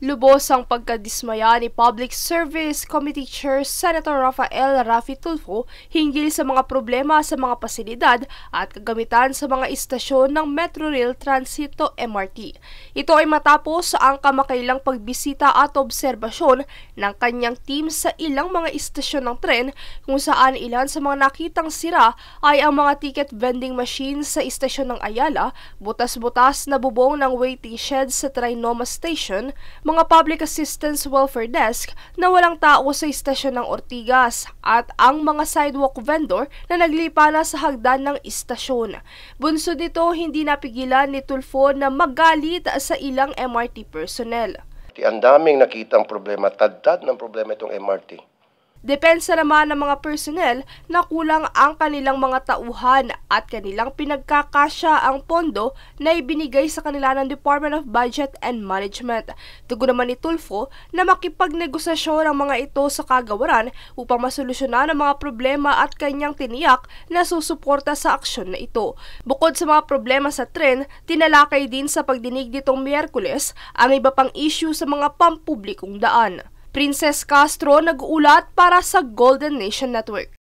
Lubos ang pagkadismaya ni Public Service Committee Chair Senator Rafael Raffy Tulfo hinggil sa mga problema sa mga pasilidad at kagamitan sa mga istasyon ng Metrorail Transito MRT. Ito ay matapos ang kamakailang pagbisita at obserbasyon ng kanyang team sa ilang mga istasyon ng tren kung saan ilan sa mga nakitang sira ay ang mga ticket vending machine sa istasyon ng Ayala, butas-butas na bubong ng waiting shed sa Trinoma Station, mga public assistance welfare desk na walang tao sa istasyon ng Ortigas at ang mga sidewalk vendor na naglipa na sa hagdan ng istasyon. Bunso dito, hindi napigilan ni Tulfo na magalit sa ilang MRT personnel. Ang daming nakitang problema, taddad ng problema itong MRT. Depensa naman ng mga personnel na kulang ang kanilang mga tauhan at kanilang pinagkakasya ang pondo na ibinigay sa kanila ng Department of Budget and Management. Tugon naman ni Tulfo na makipagnegosasyon ang mga ito sa kagawaran upang masolusyonan ang mga problema at kanyang tiniyak na susuporta sa aksyon na ito. Bukod sa mga problema sa tren, tinalakay din sa pagdinig nitong Miyerkules ang iba pang issue sa mga pampublikong daan. Princess Castro nag-uulat para sa Golden Nation Network.